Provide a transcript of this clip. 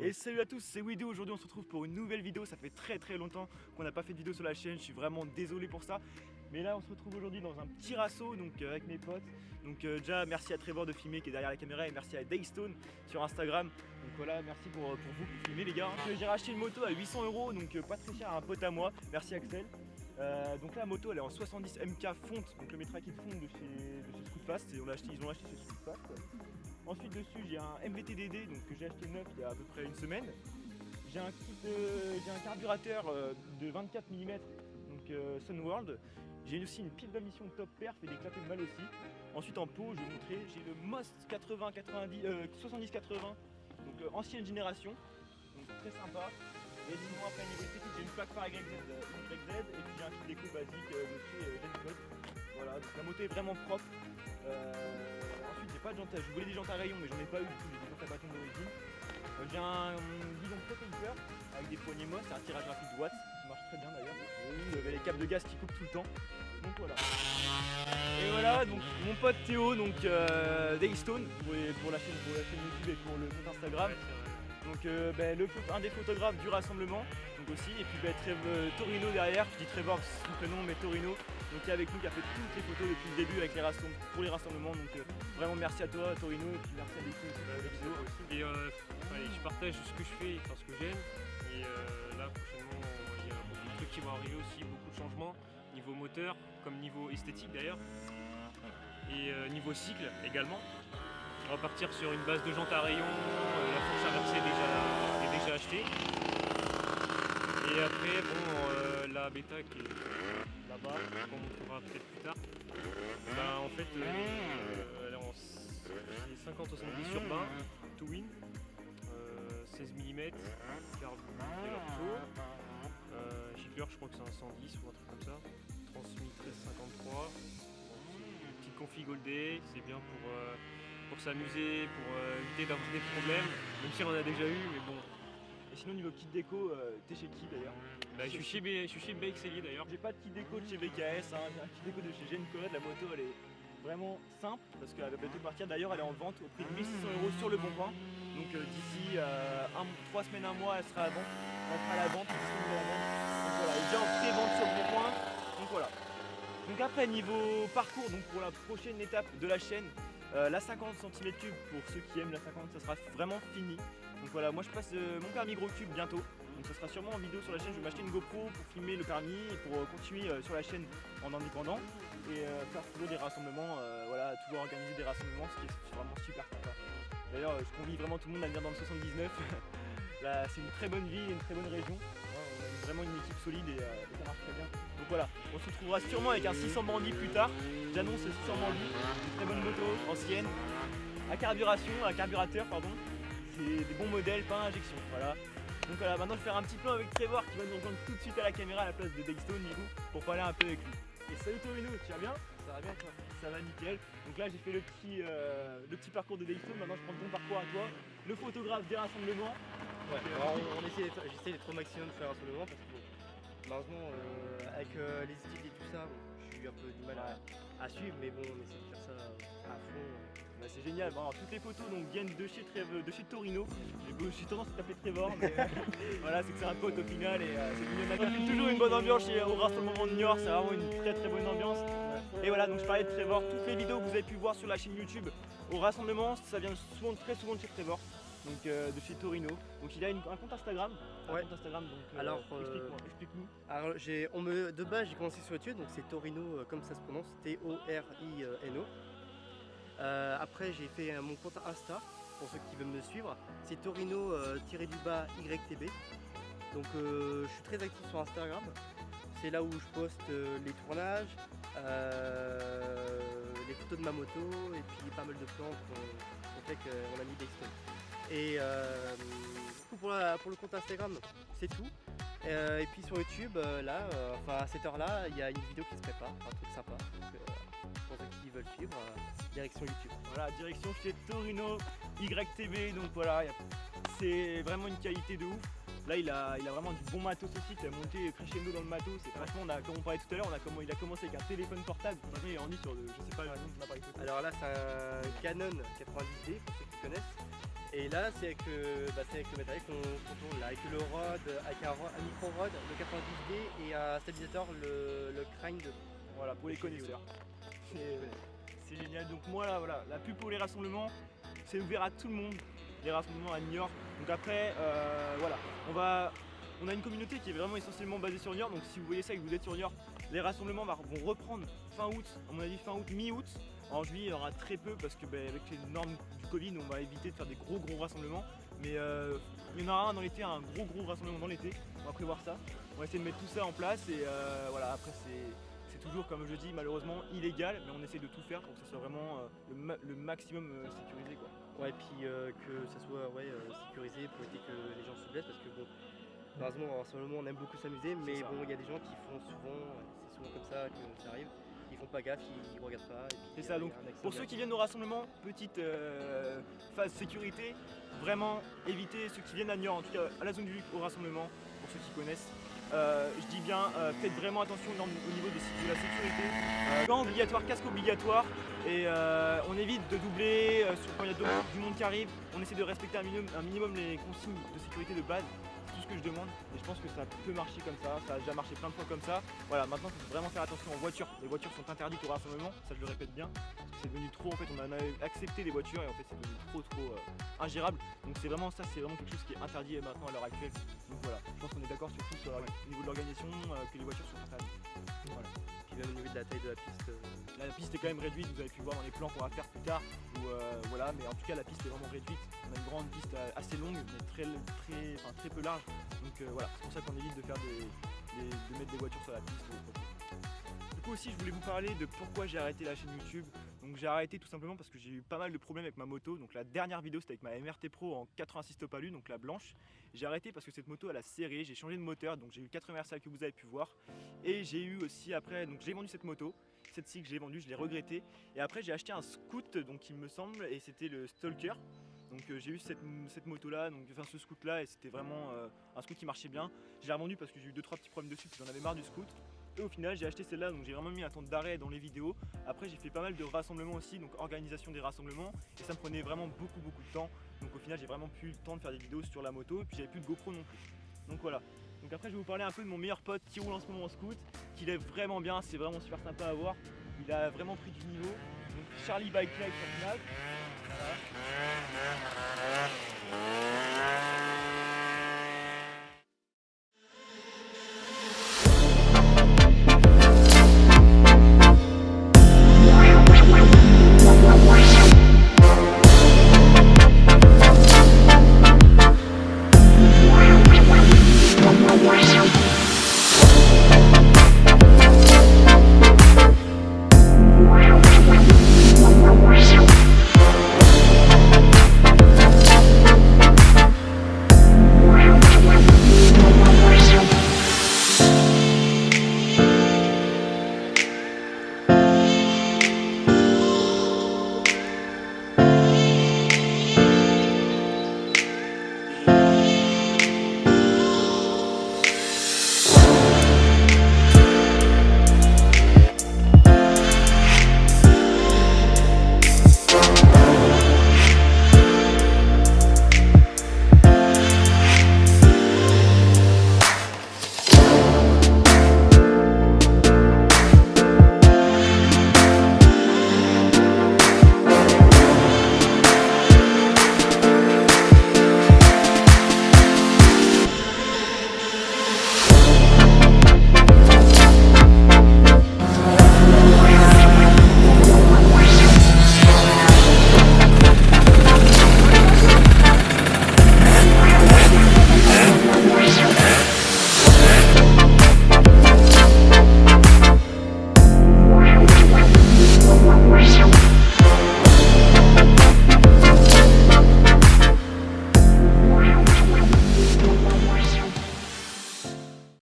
Et salut à tous, c'est Wido. Aujourd'hui on se retrouve pour une nouvelle vidéo. Ça fait très longtemps qu'on n'a pas fait de vidéo sur la chaîne. Je suis vraiment désolé pour ça. Mais là on se retrouve aujourd'hui dans un petit rasso donc, avec mes potes. Donc déjà merci à Trevor de filmer qui est derrière la caméra et merci à Daystone sur Instagram. Donc voilà, merci pour vous qui filmez les gars. J'ai racheté une moto à 800 €, donc pas très cher à un pote à moi. Merci Axel. Donc là la moto elle est en 70 MK fonte, donc le Metra Kit fonte de chez Scootfast et ils ont acheté chez Scootfast. Ensuite dessus j'ai un MVT-DD donc, que j'ai acheté neuf il y a à peu près une semaine. J'ai un carburateur de 24 mm donc Sunworld. J'ai aussi une pipe d'admission top perf et des clapets de mal aussi. Ensuite en pot je vais vous montrer, j'ai le Most 70-80 donc ancienne génération, donc très sympa. Et sinon après niveau esthétique j'ai une plaque phare YZ et puis j'ai un kit déco basique de chez Gencode. Voilà, donc la moto est vraiment propre. Ensuite j'ai pas de jantes, je voulais des jantes à rayons mais j'en ai pas eu, du coup j'ai des jantes à bâton d'origine. J'ai un guidon Pro-Taper avec des poignées Moss, c'est un tirage rapide watts qui marche très bien d'ailleurs. Vous avez les câbles de gaz qui coupent tout le temps. Donc voilà. Et voilà, donc mon pote Théo, donc Daystone pour la chaîne YouTube et pour le compte Instagram. Donc un des photographes du rassemblement donc aussi, et puis Torino derrière, je dis Trevor c'est son prénom mais Torino, donc qui est avec nous, qui a fait toutes les photos depuis le début avec pour les rassemblements, donc vraiment merci à toi Torino et puis merci à Daystone pour la vidéo aussi. Et je partage ce que je fais, enfin ce que j'aime, et là prochainement il y a beaucoup de trucs qui vont arriver aussi, beaucoup de changements, niveau moteur comme niveau esthétique d'ailleurs, et niveau cycle également. On va partir sur une base de jantes à rayons, la fourche RC est déjà achetée. Et après, bon, la bêta qui est là-bas, qu'on montrera peut-être plus tard, en fait, elle est en 50-70 sur 20, to win, 16 mm, gicleur, je crois que c'est un 110 ou un truc comme ça, transmis 1353, petite config all day, c'est bien pour s'amuser, pour éviter d'avoir des problèmes, même si on en a déjà eu, mais bon. Et sinon niveau kit déco, t'es chez qui d'ailleurs? Je suis chez BXLI d'ailleurs. J'ai pas de kit déco de chez BKS, hein. J'ai un kit déco de chez Gencode. La moto elle est vraiment simple parce qu'elle va bientôt partir. D'ailleurs elle est en vente au prix de 1600 € sur le bon coin. Donc d'ici 3 semaines, 1 mois elle sera à la vente. Elle sera à la vente, disponible à la vente. Donc voilà, elle est déjà en pré-vente sur le bon coin. Donc voilà. Donc après niveau parcours, donc pour la prochaine étape de la chaîne, la 50 cm3 pour ceux qui aiment la 50, ça sera vraiment fini. Donc voilà, moi je passe mon permis gros cube bientôt. Donc ça sera sûrement en vidéo sur la chaîne. Je vais m'acheter une GoPro pour filmer le permis et pour continuer sur la chaîne en indépendant et faire toujours des rassemblements, voilà, toujours organiser des rassemblements, ce qui est vraiment super sympa. D'ailleurs je convie vraiment tout le monde à venir dans le 79. Là c'est une très bonne ville, une très bonne région. On a vraiment une équipe solide et ça marche très bien. Donc voilà, on se retrouvera sûrement avec un 600 bandits plus tard. J'annonce le 600 bandits, une très bonne moto ancienne, à carburateur pardon. C'est des bons modèles, pas à injection, voilà. Donc voilà, maintenant je vais faire un petit plan avec Trevor qui va nous rejoindre tout de suite à la caméra à la place de Daystone du coup, pour parler un peu avec lui. Et salut Torino, tu vas bien? Ça va bien toi? Ça va nickel. Donc là j'ai fait le petit parcours de Daystone, maintenant je prends ton parcours à toi, le photographe des rassemblements. Ouais, alors j'essaie d'être au maximum de faire un rassemblement parce que bon, malheureusement avec les styles et tout ça, j'ai eu un peu du mal à suivre, mais bon on essaie de faire ça à fond. Bah, c'est génial, bon, alors, toutes les photos donc, viennent de chez Torino. J'ai tendance à taper Trevor, mais voilà, c'est que c'est un pote au final et c'est toujours une bonne ambiance au rassemblement de Niort, c'est vraiment une très bonne ambiance. Et voilà, donc je parlais de Trevor, toutes les vidéos que vous avez pu voir sur la chaîne YouTube au rassemblement, ça vient très souvent de chez Trevor, donc de chez Torino. Donc il a un compte Instagram. Ouais. Compte Instagram, donc alors explique-nous. Alors de base j'ai commencé sur YouTube, donc c'est Torino comme ça se prononce, Torino. Après j'ai fait mon compte Insta pour ceux qui veulent me suivre, c'est Torino-YTB. Donc je suis très actif sur Instagram, c'est là où je poste les tournages, les photos de ma moto et puis pas mal de plans qu'on fait avec mon ami Daystone. Et du coup pour le compte Instagram c'est tout. Et puis sur YouTube, à cette heure-là, il y a une vidéo qui se prépare, un truc sympa. Donc, pour ceux qui veulent suivre, direction YouTube. Voilà, direction chez Torino YTB, donc voilà, c'est vraiment une qualité de ouf. Là il a vraiment du bon matos aussi, il a monté crescendo dans le matos. Et franchement, comme on parlait tout à l'heure, il a commencé avec un téléphone portable. Maintenant il est rendu sur je sais pas le nom de l'appareil photo. Alors là c'est un Canon 90D pour ceux qui connaissent. Et là, c'est avec, c'est avec le matériel qu'on tourne là, avec le rod, avec un micro rod, le 90D et un stabilisateur, le Crane 2. Voilà, pour les connaisseurs. C'est génial. Donc moi là, voilà, la pub pour les rassemblements, c'est ouvert à tout le monde, les rassemblements à Niort. Donc après, voilà, on a une communauté qui est vraiment essentiellement basée sur Niort. Donc si vous voyez ça et que vous êtes sur Niort, les rassemblements vont reprendre fin août, à mon avis fin août, mi-août. En juillet, il y en aura très peu parce que avec les normes du Covid, on va éviter de faire des gros rassemblements. Mais il y en aura un dans l'été, un gros rassemblement dans l'été. On va prévoir ça. On va essayer de mettre tout ça en place et voilà, après c'est toujours, comme je dis, malheureusement illégal, mais on essaie de tout faire pour que ça soit vraiment le maximum sécurisé, quoi. Ouais, et puis que ça soit sécurisé pour éviter que les gens se blessent parce que bon, malheureusement en ce moment on aime beaucoup s'amuser, mais bon, il y a des gens qui font souvent, c'est souvent comme ça que ça arrive. Ils font pas gaffe, ils regardent pas. C'est ça, donc pour ceux qui viennent au rassemblement, petite phase sécurité, vraiment évitez ceux qui viennent à Niort, en tout cas à la zone du Luc au rassemblement, pour ceux qui connaissent. Je dis bien, faites vraiment attention au niveau de la sécurité. Gants obligatoires, casque obligatoire, et on évite de doubler quand il y a du monde qui arrive. On essaie de respecter un minimum les consignes de sécurité de base. C'est tout ce que je demande et je pense que ça peut marcher comme ça a déjà marché plein de fois comme ça. Voilà, maintenant il faut vraiment faire attention aux voitures. Les voitures sont interdites au rassemblement, ça je le répète bien, parce que c'est devenu trop, en fait on en a accepté les voitures et en fait c'est devenu trop ingérable. Donc c'est vraiment ça, c'est vraiment quelque chose qui est interdit maintenant à l'heure actuelle. Donc voilà, je pense qu'on est d'accord surtout sur au niveau de l'organisation que les voitures sont interdites. Voilà. Puis même au niveau de la taille de la piste. La piste est quand même réduite, vous avez pu voir dans les plans qu'on va faire plus tard. Voilà, mais en tout cas la piste est vraiment réduite. On a une grande piste assez longue mais très peu large. Donc voilà, c'est pour ça qu'on évite de faire de mettre des voitures sur la piste. Du coup aussi je voulais vous parler de pourquoi j'ai arrêté la chaîne YouTube. Donc j'ai arrêté tout simplement parce que j'ai eu pas mal de problèmes avec ma moto. Donc la dernière vidéo c'était avec ma MRT Pro en 86 Topalu, donc la blanche. J'ai arrêté parce que cette moto elle a serré, j'ai changé de moteur, donc j'ai eu le 80 RCA que vous avez pu voir. Et j'ai eu aussi après, donc j'ai vendu cette moto. Cette-ci que j'ai vendue, je l'ai regretté. Et après j'ai acheté un Scoot, donc il me semble, et c'était le Stalker. Donc j'ai eu cette moto là, ce Scoot là, et c'était vraiment un Scoot qui marchait bien. Je l'ai revendu parce que j'ai eu 2-3 petits problèmes dessus, puis j'en avais marre du Scoot. Et au final j'ai acheté celle-là, donc j'ai vraiment mis un temps d'arrêt dans les vidéos. Après j'ai fait pas mal de rassemblements aussi, donc organisation des rassemblements, et ça me prenait vraiment beaucoup de temps. Donc au final j'ai vraiment plus le temps de faire des vidéos sur la moto, et puis j'avais plus de GoPro non plus. Donc voilà. Donc après je vais vous parler un peu de mon meilleur pote qui roule en ce moment en Scoot, qui lève vraiment bien, c'est vraiment super sympa à voir. Il a vraiment pris du niveau. Donc Charlie Bike Life sur Fnac. Voilà.